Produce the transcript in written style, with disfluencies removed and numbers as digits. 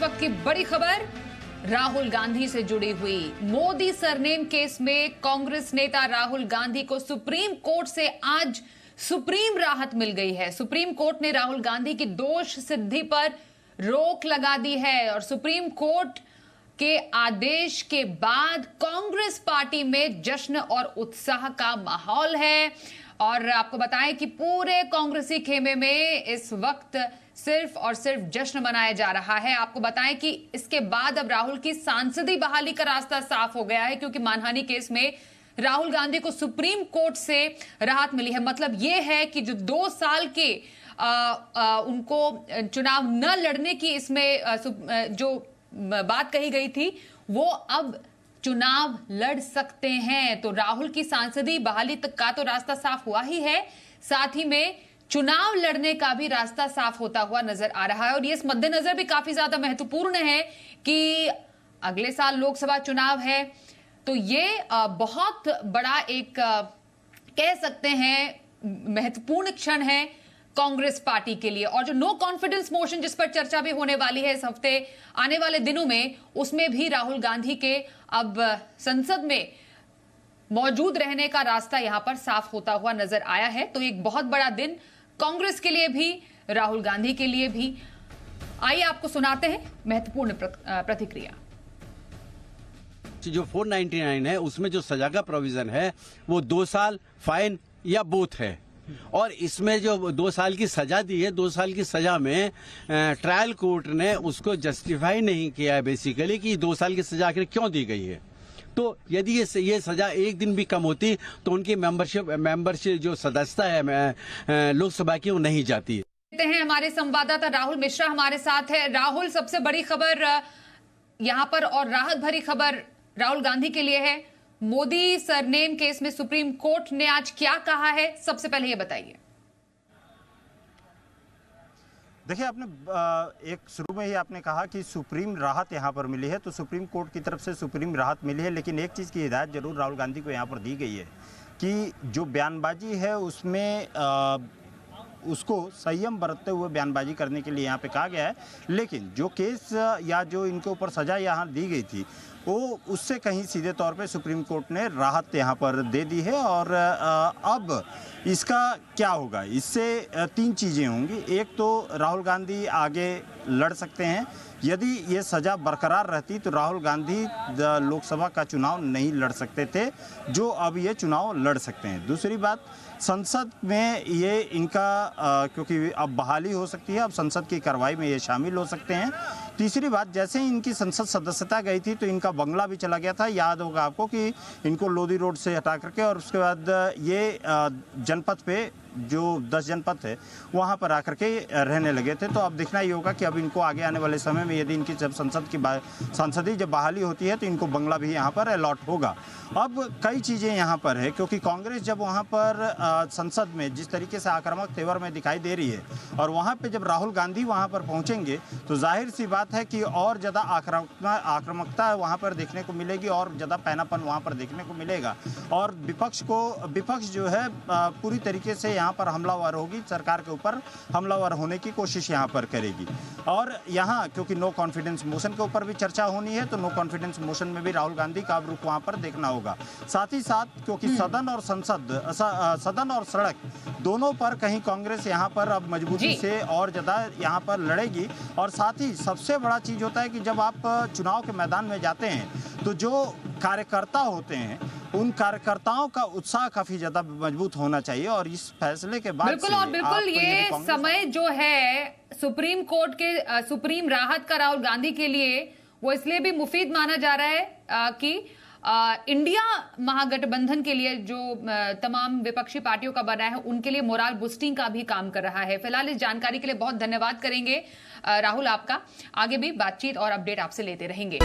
वक्त की बड़ी खबर राहुल गांधी से जुड़ी हुई। मोदी सरनेम केस में कांग्रेस नेता राहुल गांधी को सुप्रीम कोर्ट से आज सुप्रीम राहत मिल गई है। सुप्रीम कोर्ट ने राहुल गांधी की दोष सिद्धि पर रोक लगा दी है और सुप्रीम कोर्ट के आदेश के बाद कांग्रेस पार्टी में जश्न और उत्साह का माहौल है। और आपको बताएं कि पूरे कांग्रेसी खेमे में इस वक्त सिर्फ और सिर्फ जश्न मनाया जा रहा है। आपको बताएं कि इसके बाद अब राहुल की सांसदी बहाली का रास्ता साफ हो गया है, क्योंकि मानहानि केस में राहुल गांधी को सुप्रीम कोर्ट से राहत मिली है। मतलब यह है कि जो 2 साल के उनको चुनाव न लड़ने की इसमें जो बात कही गई थी, वो अब चुनाव लड़ सकते हैं। तो राहुल की सांसदी बहाली तक का तो रास्ता साफ हुआ ही है, साथ ही में चुनाव लड़ने का भी रास्ता साफ होता हुआ नजर आ रहा है। और ये इस मद्देनजर भी काफी ज्यादा महत्वपूर्ण है कि अगले साल लोकसभा चुनाव है, तो ये बहुत बड़ा एक कह सकते हैं महत्वपूर्ण क्षण है कांग्रेस पार्टी के लिए। और जो नो कॉन्फिडेंस मोशन जिस पर चर्चा भी होने वाली है इस हफ्ते आने वाले दिनों में, उसमें भी राहुल गांधी के अब संसद में मौजूद रहने का रास्ता यहां पर साफ होता हुआ नजर आया है। तो एक बहुत बड़ा दिन कांग्रेस के लिए भी, राहुल गांधी के लिए भी। आइए आपको सुनाते हैं महत्वपूर्ण प्रतिक्रिया। जो 499 है उसमें जो सजा का प्रोविजन है वो 2 साल फाइन या बोथ है, और इसमें जो 2 साल की सजा दी है, 2 साल की सजा में ट्रायल कोर्ट ने उसको जस्टिफाई नहीं किया है बेसिकली कि 2 साल की सजा आखिर क्यों दी गई है। तो यदि ये सजा एक दिन भी कम होती तो उनकी मेंबरशिप जो सदस्यता है लोकसभा की वो नहीं जाती। हैं हमारे संवाददाता राहुल मिश्रा हमारे साथ है। राहुल, सबसे बड़ी खबर यहां पर और राहत भरी खबर राहुल गांधी के लिए है। मोदी सरनेम केस में सुप्रीम कोर्ट ने आज क्या कहा है, सबसे पहले ये बताइए। देखिए, आपने एक शुरू में ही आपने कहा कि सुप्रीम राहत यहाँ पर मिली है, तो सुप्रीम कोर्ट की तरफ से सुप्रीम राहत मिली है। लेकिन एक चीज़ की हिदायत जरूर राहुल गांधी को यहाँ पर दी गई है कि जो बयानबाजी है उसमें उसको संयम बरतते हुए बयानबाजी करने के लिए यहाँ पे कहा गया है। लेकिन जो केस या जो इनके ऊपर सजा यहाँ दी गई थी वो उससे कहीं सीधे तौर पे सुप्रीम कोर्ट ने राहत यहाँ पर दे दी है। और अब इसका क्या होगा, इससे 3 चीज़ें होंगी। एक तो राहुल गांधी आगे लड़ सकते हैं। यदि ये सज़ा बरकरार रहती तो राहुल गांधी लोकसभा का चुनाव नहीं लड़ सकते थे, जो अब ये चुनाव लड़ सकते हैं। दूसरी बात, संसद में ये इनका क्योंकि अब बहाली हो सकती है, अब संसद की कार्रवाई में ये शामिल हो सकते हैं। तीसरी बात, जैसे ही इनकी संसद सदस्यता गई थी तो इनका बंगला भी चला गया था। याद होगा आपको कि इनको लोधी रोड से हटा करके और उसके बाद ये जनपद पे जो 10 जनपद थे वहाँ पर आकर के रहने लगे थे। तो अब देखना ही होगा कि अब इनको आगे आने वाले समय में यदि इनकी जब संसदीय जब बहाली होती है तो इनको बंगला भी यहाँ पर अलॉट होगा। अब कई चीज़ें यहाँ पर है, क्योंकि कांग्रेस जब वहाँ पर संसद में जिस तरीके से आक्रामक तेवर में दिखाई दे रही है, और वहाँ पे जब राहुल गांधी वहाँ पर पहुँचेंगे तो जाहिर सी बात है कि और ज़्यादा आक्रामकता वहाँ पर देखने को मिलेगी, और ज़्यादा पैनापन वहाँ पर देखने को मिलेगा। और विपक्ष जो है पूरी तरीके से यहाँ पर हमलावर होगी, सरकार के ऊपर हमलावर होने की कोशिश यहाँ पर करेगी। और यहाँ क्योंकि नो कॉन्फिडेंस मोशन के ऊपर भी चर्चा होनी है, तो नो कॉन्फिडेंस मोशन में भी राहुल गांधी का रुख वहाँ पर देखना होगा। साथ ही साथ क्योंकि सदन और सड़क दोनों पर कहीं कांग्रेस यहाँ पर अब मजबूती से और ज़्यादा यहाँ पर लड़ेगी। और साथ ही सबसे बड़ा चीज़ होता है कि जब आप चुनाव के मैदान में जाते हैं तो जो कार्यकर्ता होते हैं उन कार्यकर्ताओं का उत्साह काफी ज्यादा मजबूत होना चाहिए। और इस फैसले के बाद बिल्कुल ये समय जो है सुप्रीम कोर्ट के सुप्रीम राहत का राहुल गांधी के लिए वो इसलिए भी मुफीद माना जा रहा है कि इंडिया महागठबंधन के लिए जो तमाम विपक्षी पार्टियों का बना है उनके लिए मोरल बूस्टिंग का भी काम कर रहा है। फिलहाल इस जानकारी के लिए बहुत धन्यवाद करेंगे राहुल आपका। आगे भी बातचीत और अपडेट आपसे लेते रहेंगे।